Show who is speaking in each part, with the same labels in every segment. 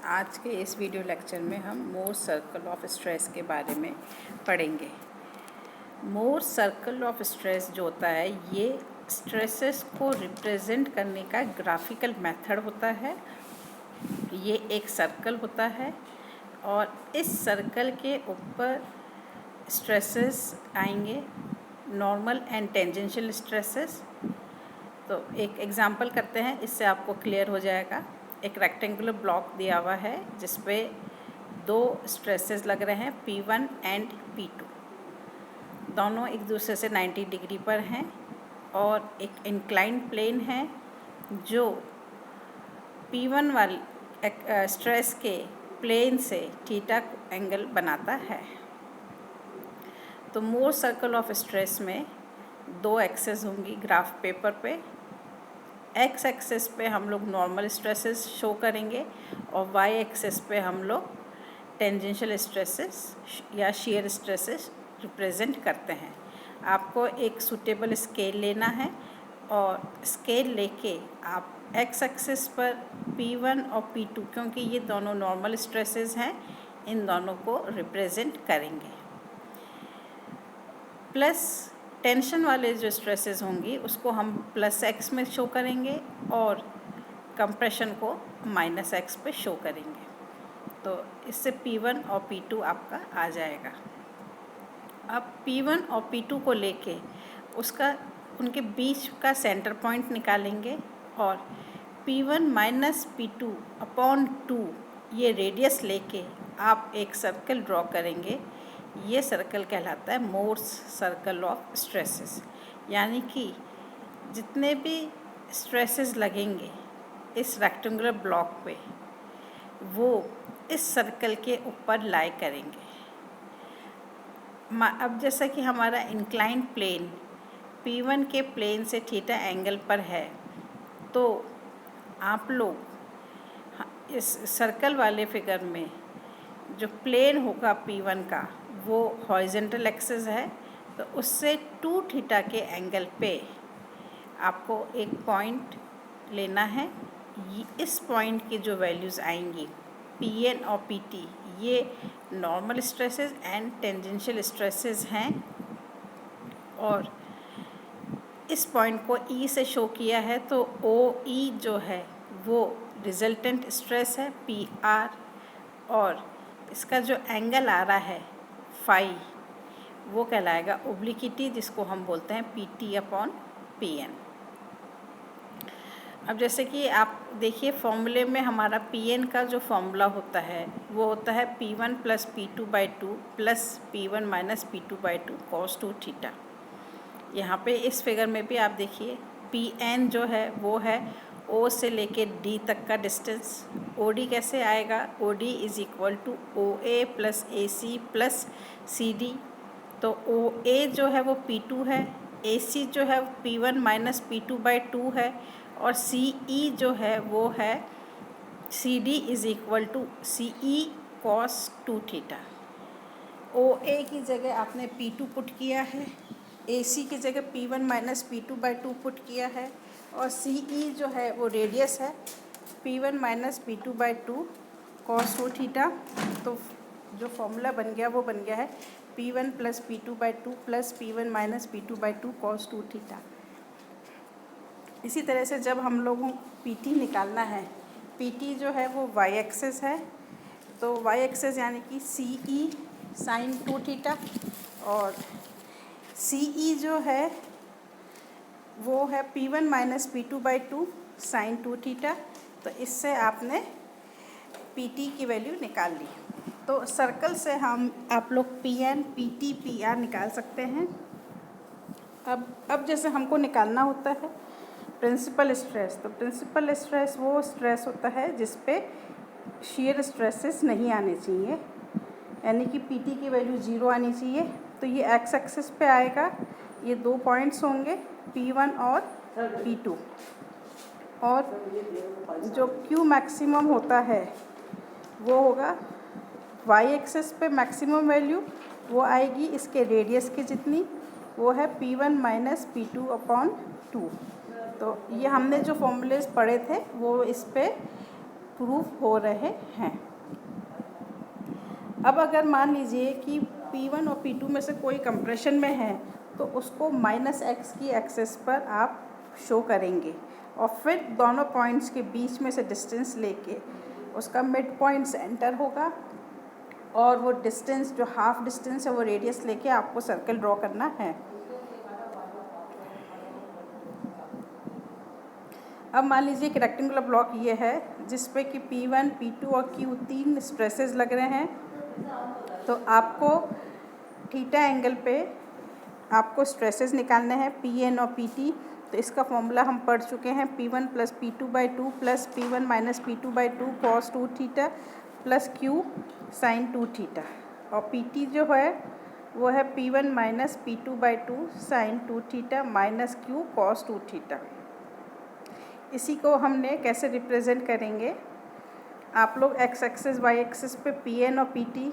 Speaker 1: आज के इस वीडियो लेक्चर में हम मोर सर्कल ऑफ स्ट्रेस के बारे में पढ़ेंगे। मोर सर्कल ऑफ स्ट्रेस जो होता है ये स्ट्रेसेस को रिप्रेजेंट करने का ग्राफिकल मेथड होता है। ये एक सर्कल होता है और इस सर्कल के ऊपर स्ट्रेसेस आएंगे, नॉर्मल एंड टेंजेंशियल स्ट्रेसेस। तो एक एग्जांपल करते हैं, इससे आपको क्लियर हो जाएगा। एक रेक्टेंगुलर ब्लॉक दिया हुआ है जिस पे दो स्ट्रेसेस लग रहे हैं, P1 एंड P2। दोनों एक दूसरे से 90 डिग्री पर हैं और एक इंक्लाइंड प्लेन है जो P1 वाले स्ट्रेस के प्लेन से थीटा एंगल बनाता है। तो मोर सर्कल ऑफ स्ट्रेस में दो एक्सेस होंगी ग्राफ पेपर पे। एक्स एक्सेस पे हम लोग नॉर्मल स्ट्रेसेस शो करेंगे और वाई एक्सेस पे हम लोग टेंजेंशियल स्ट्रेसेस या शियर स्ट्रेसेस रिप्रेजेंट करते हैं। आपको एक सूटेबल स्केल लेना है और स्केल लेके आप एक्स एक्सेस पर P1 और P2, क्योंकि ये दोनों नॉर्मल स्ट्रेसेस हैं, इन दोनों को रिप्रेजेंट करेंगे। प्लस टेंशन वाले जो स्ट्रेसेस होंगी उसको हम +x में शो करेंगे और कंप्रेशन को -x पे शो करेंगे। तो इससे P1 और P2 आपका आ जाएगा। अब P1 और P2 को लेके उनके बीच का सेंटर पॉइंट निकालेंगे और P1 - P2 अपॉन 2 ये रेडियस लेके आप एक सर्कल ड्रॉ करेंगे। ये सर्कल कहलाता है मोर्स सर्कल ऑफ स्ट्रेसेस। यानी कि जितने भी स्ट्रेसेस लगेंगे इस रेक्टेंगुलर ब्लॉक पे वो इस सर्कल के ऊपर लाई करेंगे। अब जैसा कि हमारा इंक्लाइंड प्लेन P1 के प्लेन से थीटा एंगल पर है, तो आप लोग इस सर्कल वाले फिगर में जो प्लेन होगा P1 का वो हॉरिजॉन्टल एक्सिस है, तो उससे 2 थीटा के एंगल पे आपको एक पॉइंट लेना है। इस पॉइंट की जो वैल्यूज़ आएंगी Pn और Pt ये normal stresses and tangential stresses हैं और इस पॉइंट को E से शो किया है, तो OE जो है वो रिजल्टेंट स्ट्रेस है PR और इसका जो एंगल आ रहा है फाई वो कहलाएगा ओब्लिक्विटी, जिसको हम बोलते हैं PT/PN। अब जैसे कि आप देखिए फॉर्मूले में हमारा Pn का जो फॉर्मूला होता है वो होता है P1 + P2/2 + P1 - P2/2 cos 2 theta. यहाँ पे इस फिगर में भी आप देखिए Pn जो है वो है O से लेके D तक का डिस्टेंस। OD कैसे आएगा? OD = OA + AC + CD। तो OA जो है वो P2 है, AC जो है P1 - P2/2 है और CE जो है वो है CD = CE cos 2 theta. OA की जगह आपने P2 पुट किया है, AC की जगह P1 - P2/2 पुट किया है और CE जो है वो रेडियस है P1 - P2/2 cos 2 थीटा। तो जो फॉर्मूला बन गया वो बन गया है P1 + P2/2 + P1 - P2/2 cos 2 theta. इसी तरह से जब हम लोगों को PT निकालना है, PT जो है वो y एक्सेस है, तो y एक्सेस यानी कि CE sin 2 थीटा और CE जो है वो है P1 - P2/2 sin 2 थीटा। तो इससे आपने PT की वैल्यू निकाल ली। तो सर्कल से आप लोग Pn, PT, PR निकाल सकते हैं। अब जैसे हमको निकालना होता है प्रिंसिपल स्ट्रेस, तो प्रिंसिपल स्ट्रेस वो स्ट्रेस होता है जिस पे शियर स्ट्रेसेस नहीं आने चाहिए, यानी कि PT की वैल्यू 0 आनी चाहिए। तो ये एक्स एक्सिस पे आएगा, ये 2 पॉइंट्स होंगे P1 और P2 और जो Q मैक्सिमम होता है वो होगा y एक्सिस पे मैक्सिमम वैल्यू वो आएगी इसके रेडियस की जितनी, वो है P1 - P2/2। तो ये हमने जो फॉर्मूलेज पढ़े थे वो इस पे प्रूफ हो रहे हैं। अब अगर मान लीजिए कि P1 और P2 में से कोई कंप्रेशन में है तो उसको -x की एक्सेस पर आप शो करेंगे और फिर दोनों पॉइंट्स के बीच में से डिस्टेंस लेके उसका मिड पॉइंट सेंटर होगा और वो डिस्टेंस जो हाफ डिस्टेंस है वो रेडियस लेके आपको सर्कल ड्रॉ करना है। अब मान लीजिए कि रेक्टेंगुलर ब्लॉक ये है जिस पे कि P1, P2 और Q 3 स्ट्रेसेस लग रहे हैं। तो आपको थीटा एंगल पे आपको स्ट्रेसेस निकालने हैं Pn और Pt। तो इसका फॉर्मूला हम पढ़ चुके हैं, P1 + P2/2 + P1 - P2/2 cos 2 theta + Q sin 2 theta. और Pt जो है वो है P1 - P2/2 sin 2 theta - Q cos 2 theta. इसी को हमने कैसे रिप्रेजेंट करेंगे, आप लोग x एक्सिस y एक्सिस पे Pn और Pt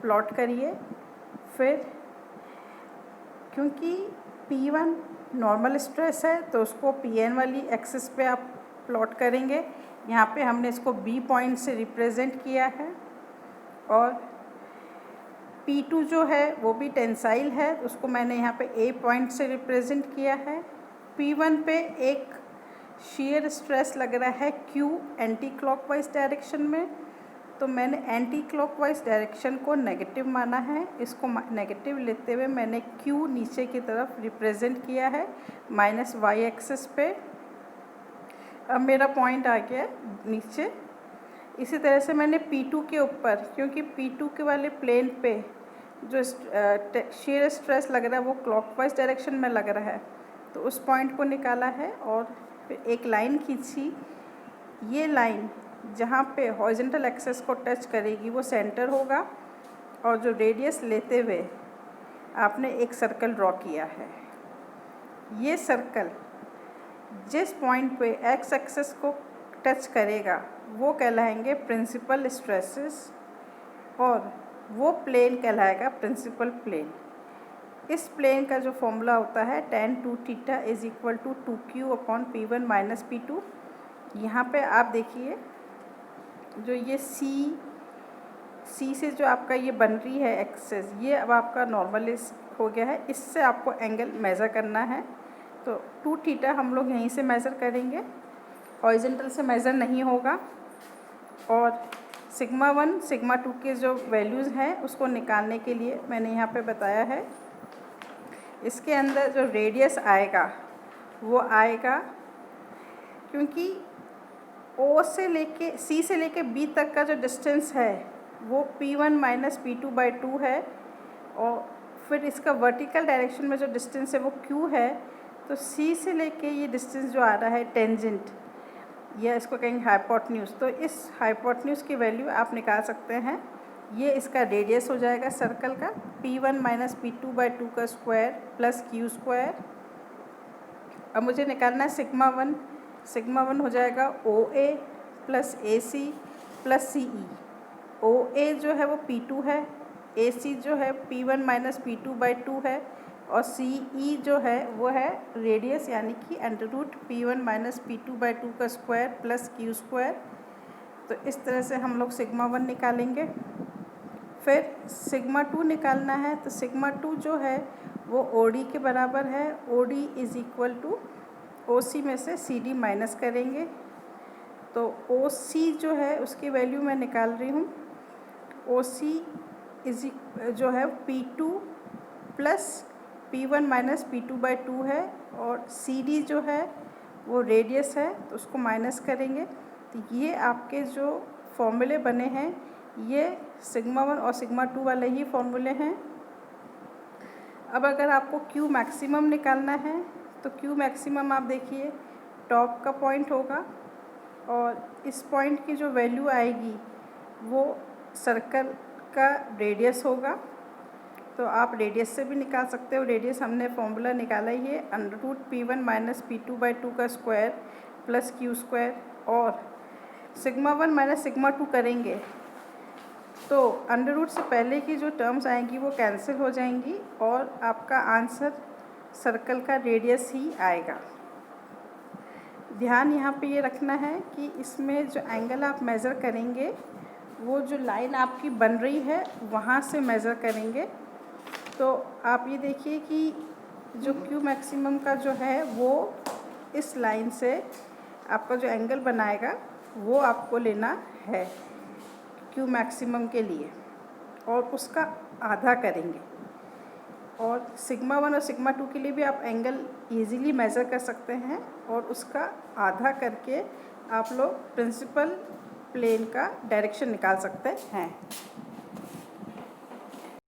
Speaker 1: प्लॉट करिए। फिर क्योंकि P1 नॉर्मल स्ट्रेस है तो उसको Pn वाली एक्सिस पे आप प्लॉट करेंगे। यहाँ पे हमने इसको B पॉइंट से रिप्रेजेंट किया है और P2 जो है वो भी टेंसाइल है, उसको मैंने यहाँ पे A पॉइंट से रिप्रेजेंट किया है। P1 पे एक शेयर स्ट्रेस लग रहा है Q एंटी क्लॉकवाइज डायरेक्शन में, तो मैंने एंटी क्लॉकवाइज डायरेक्शन को नेगेटिव माना है। इसको नेगेटिव लेते हुए मैंने Q नीचे की तरफ रिप्रेजेंट किया है -y एक्सिस पे। अब मेरा पॉइंट आ गया नीचे। इसी तरह से मैंने P2 के ऊपर, क्योंकि P2 के वाले प्लेन पे जो शेयर स्ट्रेस लग रहा है वो क्लॉकवाइज डायरेक्शन में लग रहा है, तो उस पॉइंट को निकाला है और फिर एक लाइन खींची। ये लाइन जहाँ पे हॉरिजॉन्टल एक्सेस को टच करेगी वो सेंटर होगा और जो रेडियस लेते हुए आपने एक सर्कल ड्रॉ किया है। ये सर्कल जिस पॉइंट पे एक्स एक्सेस को टच करेगा वो कहलाएंगे प्रिंसिपल स्ट्रेसेस और वो प्लेन कहलाएगा प्रिंसिपल प्लेन। इस प्लेन का जो फॉर्मूला होता है tan 2 थीटा = 2Q/P1 - P2। यहाँ पे आप देखिए जो ये C से जो आपका ये बन रही है एक्सेस, ये अब आपका नॉर्मल हो गया है। इससे आपको एंगल मेज़र करना है, तो 2 थीटा हम लोग यहीं से मेज़र करेंगे, हॉरिजॉन्टल से मेज़र नहीं होगा। और σ1 σ2 के जो वैल्यूज़ हैं उसको निकालने के लिए मैंने यहाँ पे बताया है। इसके अंदर जो रेडियस आएगा वो आएगा, क्योंकि C से लेके B तक का जो डिस्टेंस है वो P1 - P2/2 है और फिर इसका वर्टिकल डायरेक्शन में जो डिस्टेंस है वो Q है। तो C से लेके ये डिस्टेंस जो आ रहा है टेंजेंट, या इसको कहेंगे हाइपोटेन्यूज, तो इस हाइपोटेन्यूज की वैल्यू आप निकाल सकते हैं। ये इसका रेडियस हो जाएगा सर्कल का, P1 - P2/2 का स्क्वायर + Q²। अब मुझे निकालना है σ1। σ1 हो जाएगा OA + AC + CE। OA जो है वो P2 है, AC जो है P1 - P2/2 है और CE जो है वो है रेडियस, यानी कि √P1 - P2/2 का स्क्वायर + Q²। तो इस तरह से हम लोग σ1 निकालेंगे। फिर σ2 निकालना है, तो σ2 जो है वो OD के बराबर है। OD = OC में से CD माइनस करेंगे, तो OC जो है उसकी वैल्यू मैं निकाल रही हूँ। OC जो है P2 + P1 - P2/2 है और CD जो है वो रेडियस है, तो उसको माइनस करेंगे। तो ये आपके जो फॉर्मूले बने हैं ये σ1 और σ2 वाले ही फॉर्मूले हैं। अब अगर आपको Q मैक्सिमम निकालना है तो Q मैक्सिमम आप देखिए टॉप का पॉइंट होगा और इस पॉइंट की जो वैल्यू आएगी वो सर्कल का रेडियस होगा। तो आप रेडियस से भी निकाल सकते हो। रेडियस हमने फॉर्मूला निकाला ही है, √P1 - P2/2 का स्क्वायर + Q²। और σ1 - σ2 करेंगे तो अंडर से पहले की जो टर्म्स आएंगी वो कैंसिल हो जाएंगी और आपका आंसर सर्कल का रेडियस ही आएगा। ध्यान यहाँ पे ये रखना है कि इसमें जो एंगल आप मेज़र करेंगे वो जो लाइन आपकी बन रही है वहाँ से मेज़र करेंगे। तो आप ये देखिए कि जो क्यू मैक्सिमम का जो है वो इस लाइन से आपका जो एंगल बनाएगा वो आपको लेना है क्यू मैक्सिमम के लिए, और उसका आधा करेंगे। और सिग्मा 1 और सिग्मा 2 के लिए भी आप एंगल इजीली मेज़र कर सकते हैं और उसका आधा करके आप लोग प्रिंसिपल प्लेन का डायरेक्शन निकाल सकते हैं।